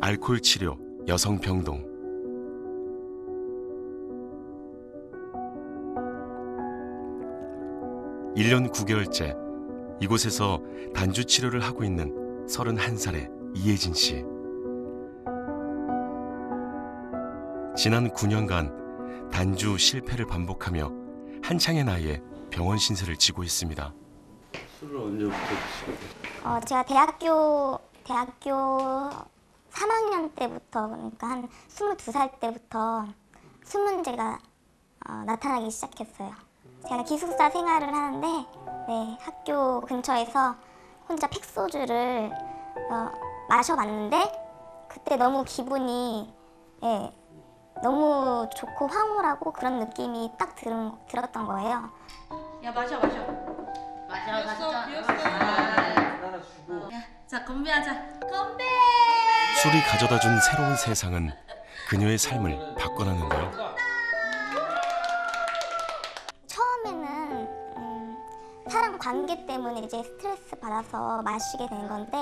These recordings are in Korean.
알코올 치료 여성병동. 일 년 9개월째 이곳에서 단주 치료를 하고 있는 31살의 이혜진 씨. 지난 9년간 단주 실패를 반복하며 한창의 나이에 병원 신세를 지고 있습니다. 술을 언제부터 드시게? 제가 대학교 3학년 때부터, 그러니까 한 22살 때부터 술 문제가 나타나기 시작했어요. 제가 기숙사 생활을 하는데 학교 근처에서 혼자 팩소주를 마셔봤는데 그때 너무 기분이 너무 좋고 황홀하고 그런 느낌이 딱 들었던 거예요. 야, 마셔. 비었어. 자, 건배하자. 건배! 술이 가져다준 새로운 세상은 그녀의 삶을 바꿔놨는데요. 처음에는 사람 관계 때문에 이제 스트레스 받아서 마시게 된 건데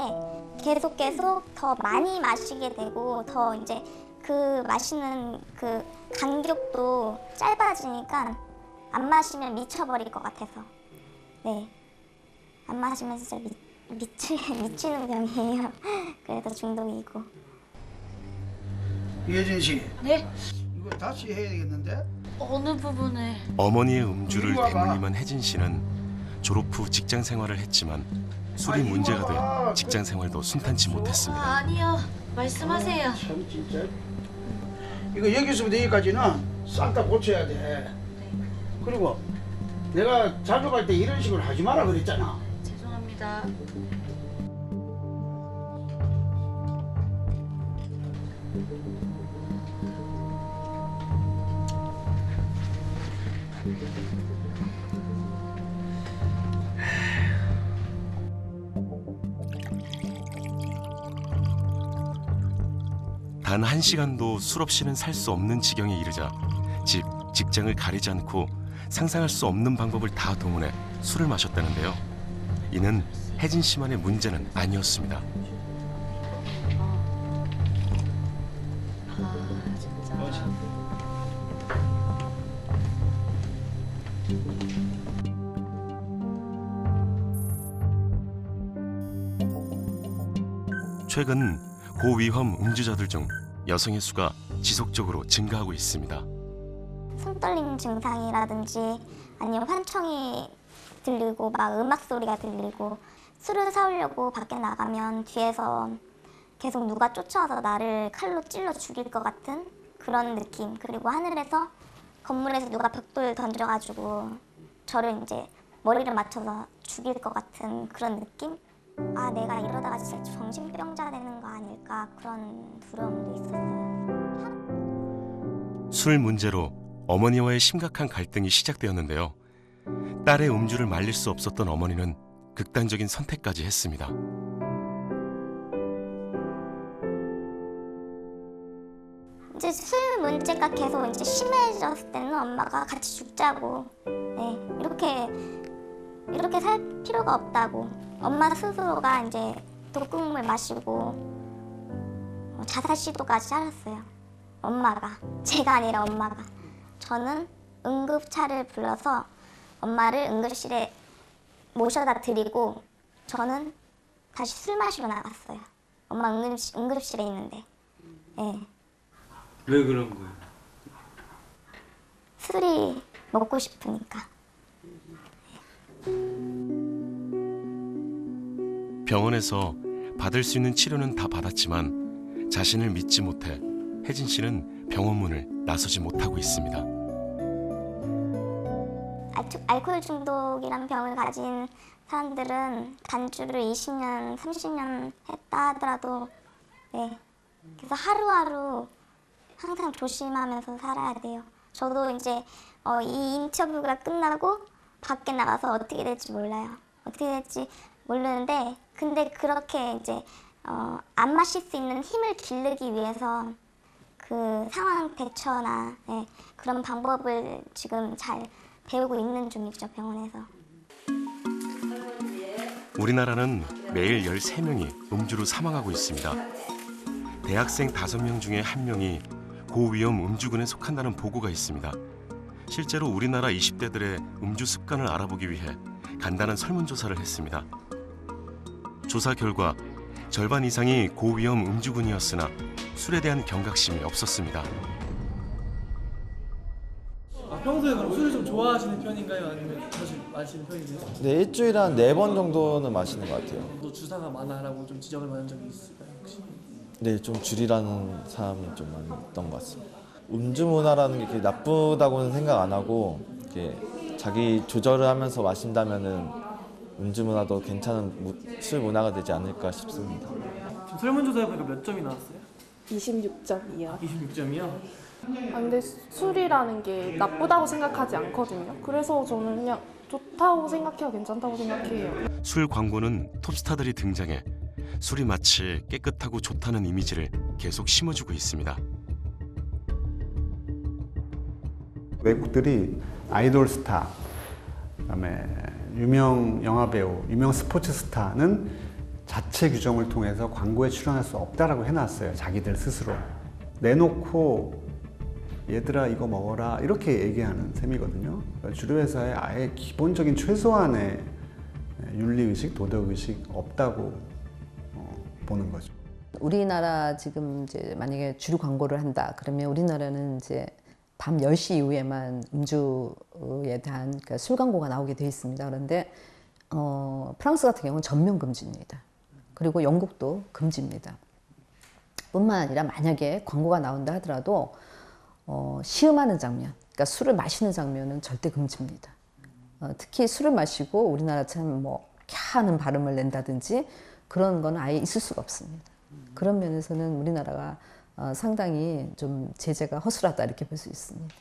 계속 더 많이 마시게 되고 더 이제 그 마시는 그 간격도 짧아지니까 안 마시면 미쳐버릴 것 같아서 안 마시면 진짜 미치는 병이에요. 그래서 중독이고. 이혜진 씨. 네? 이거 다시 해야 되겠는데? 어느 부분을? 어머니의 음주를 대물림한 혜진 씨는 졸업 후 직장 생활을 했지만 술이 문제가 돼 직장 생활도 순탄치 못했습니다. 아니요. 말씀하세요. 참 진짜. 이거 여기서부터 여기까지는 싹 다 고쳐야 돼. 그리고 내가 자주 갈 때 이런 식으로 하지 마라 그랬잖아. 죄송합니다. 단 1시간도 술 없이는 살 수 없는 지경에 이르자 직장을 가리지 않고 상상할 수 없는 방법을 다 동원해 술을 마셨다는데요. 이는 혜진 씨만의 문제는 아니었습니다. 최근 고위험 음주자들 중 여성의 수가 지속적으로 증가하고 있습니다. 손떨림 증상이라든지 아니면 환청이 들리고 막 음악 소리가 들리고 술을 사오려고 밖에 나가면 뒤에서 계속 누가 쫓아와서 나를 칼로 찔러 죽일 것 같은 그런 느낌. 그리고 하늘에서 건물에서 누가 벽돌 던져가지고 저를 이제 머리를 맞춰서 죽일 것 같은 그런 느낌? 아, 내가 이러다가 진짜 정신병자 되는 거 아닐까 그런 두려움도 있었어요. 술 문제로 어머니와의 심각한 갈등이 시작되었는데요. 딸의 음주를 말릴 수 없었던 어머니는 극단적인 선택까지 했습니다. 이제 술 문제가 계속 이제 심해졌을 때는 엄마가 같이 죽자고 이렇게 살 필요가 없다고 엄마 스스로가 이제 독극물 마시고 자살 시도까지 하셨어요. 엄마가, 제가 아니라 엄마가. 저는 응급차를 불러서 엄마를 응급실에 모셔다 드리고 저는 다시 술 마시러 나갔어요. 엄마 응급실에 있는데. 왜 그런 거예요? 술이 먹고 싶으니까. 병원에서 받을 수 있는 치료는 다 받았지만 자신을 믿지 못해 혜진 씨는 병원 문을 나서지 못하고 있습니다. 알코올 중독이란 병을 가진 사람들은 단주를 20년, 30년 했다 하더라도 그래서 하루하루 항상 조심하면서 살아야 돼요. 저도 이제 이 인터뷰가 끝나고 밖에 나가서 어떻게 될지 몰라요. 어떻게 될지 모르는데 근데 그렇게 이제 안 마실 수 있는 힘을 기르기 위해서 그 상황 대처나 그런 방법을 지금 잘 배우고 있는 중이죠, 병원에서. 우리나라는 매일 13명이 음주로 사망하고 있습니다. 대학생 5명 중에 1명이 고위험 음주군에 속한다는 보고가 있습니다. 실제로 우리나라 20대들의 음주 습관을 알아보기 위해 간단한 설문조사를 했습니다. 조사 결과 절반 이상이 고위험 음주군이었으나 술에 대한 경각심이 없었습니다. 평소에 그럼 술을 좀 좋아하시는 편인가요? 아니면 자주 마시는 편이세요? 네, 일주일에 한 4번 정도는 마시는 것 같아요. 너 주사가 많아라고 좀 지적을 받은 적이 있을까요 혹시? 네, 좀 줄이라는 사람이 좀 많았던 것 같습니다. 음주 문화라는 게 이렇게 나쁘다고는 생각 안 하고 이렇게 자기 조절을 하면서 마신다면은 음주 문화도 괜찮은 술 문화가 되지 않을까 싶습니다. 지금 설문조사 해보니까 몇 점이 나왔어요? 26점이요. 26점이요? 근데 술이라는 게 나쁘다고 생각하지 않거든요. 그래서 저는 그냥 좋다고 생각해요. 괜찮다고 생각해요. 술 광고는 톱스타들이 등장해 술이 마치 깨끗하고 좋다는 이미지를 계속 심어주고 있습니다. 외국들이 아이돌 스타, 그다음에 유명 영화배우, 유명 스포츠 스타는 자체 규정을 통해서 광고에 출연할 수 없다라고 해놨어요. 자기들 스스로. 내놓고 얘들아 이거 먹어라 이렇게 얘기하는 셈이거든요. 그러니까 주류회사에 아예 기본적인 최소한의 윤리의식, 도덕의식 없다고 보는 거죠. 우리나라 지금 이제 만약에 주류 광고를 한다 그러면 우리나라는 이제 밤 10시 이후에만 음주에 대한 그러니까 술 광고가 나오게 돼 있습니다. 그런데 프랑스 같은 경우는 전면 금지입니다. 그리고 영국도 금지입니다. 뿐만 아니라 만약에 광고가 나온다 하더라도 시음하는 장면, 그러니까 술을 마시는 장면은 절대 금지입니다. 특히 술을 마시고 우리나라처럼 뭐 캬 하는 발음을 낸다든지 그런 거는 아예 있을 수가 없습니다. 그런 면에서는 우리나라가 상당히 좀 제재가 허술하다 이렇게 볼 수 있습니다.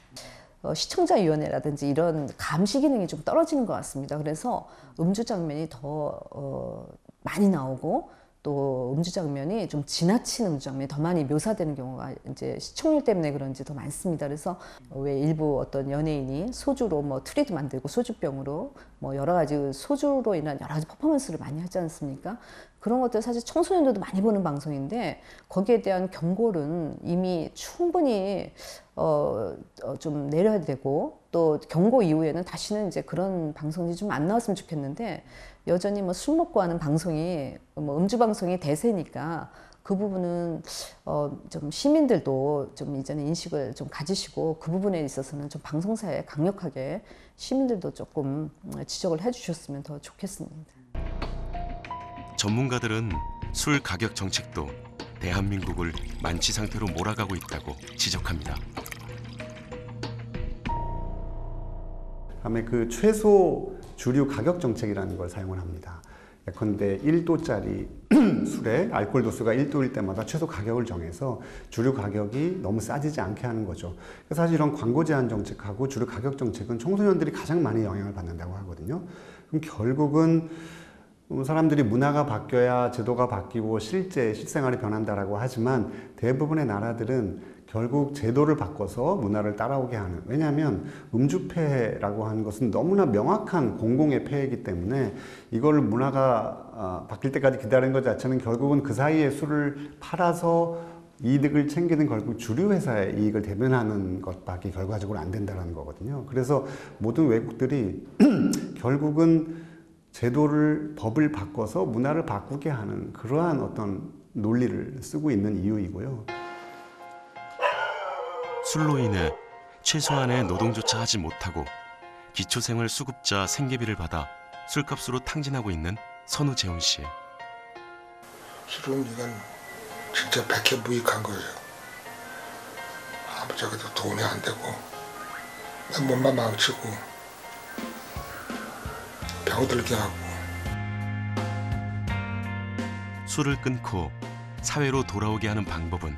시청자위원회라든지 이런 감시 기능이 좀 떨어지는 것 같습니다. 그래서 음주 장면이 더 많이 나오고 또 음주 장면이 좀 지나친 음주 장면이 더 많이 묘사되는 경우가 이제 시청률 때문에 그런지 더 많습니다. 그래서 왜 일부 어떤 연예인이 소주로 뭐 트리도 만들고 소주병으로 뭐 여러 가지 소주로 인한 여러 가지 퍼포먼스를 많이 하지 않습니까? 그런 것들 사실 청소년들도 많이 보는 방송인데 거기에 대한 경고는 이미 충분히 좀 내려야 되고 또 경고 이후에는 다시는 이제 그런 방송이 좀 안 나왔으면 좋겠는데 여전히 뭐 술 먹고 하는 방송이 뭐 음주 방송이 대세니까 그 부분은 좀 시민들도 좀 이제는 인식을 좀 가지시고 그 부분에 있어서는 좀 방송사에 강력하게 시민들도 조금 지적을 해주셨으면 더 좋겠습니다. 전문가들은 술 가격 정책도 대한민국을 만취 상태로 몰아가고 있다고 지적합니다. 다음에 그 최소 주류 가격 정책이라는 걸 사용을 합니다. 예컨대 1도짜리 술에 알코올 도수가 1도일 때마다 최소 가격을 정해서 주류 가격이 너무 싸지지 않게 하는 거죠. 사실 이런 광고 제한 정책하고 주류 가격 정책은 청소년들이 가장 많이 영향을 받는다고 하거든요. 그럼 결국은 사람들이 문화가 바뀌어야 제도가 바뀌고 실생활이 변한다라고 하지만 대부분의 나라들은 결국 제도를 바꿔서 문화를 따라오게 하는, 왜냐하면 음주폐해라고 하는 것은 너무나 명확한 공공의 폐해이기 때문에 이걸 문화가 바뀔 때까지 기다리는 것 자체는 결국은 그 사이에 술을 팔아서 이득을 챙기는 결국 주류회사의 이익을 대변하는 것밖에 결과적으로 안 된다는 거거든요. 그래서 모든 외국들이 결국은 제도를, 법을 바꿔서 문화를 바꾸게 하는 그러한 어떤 논리를 쓰고 있는 이유이고요. 술로 인해 최소한의 노동조차 하지 못하고 기초생활수급자 생계비를 받아 술값으로 탕진하고 있는 선우재훈 씨. 술은 이건 진짜 백해무익한 거예요. 아무짝에도 돈이 안 되고 내 몸만 망치고 병들게 하고. 술을 끊고 사회로 돌아오게 하는 방법은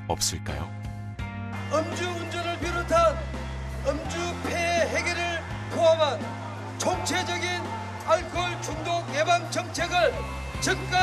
없을까요? 음주운전을 비롯한 음주 폐해 해결을 포함한 총체적인 알코올 중독 예방 정책을 즉각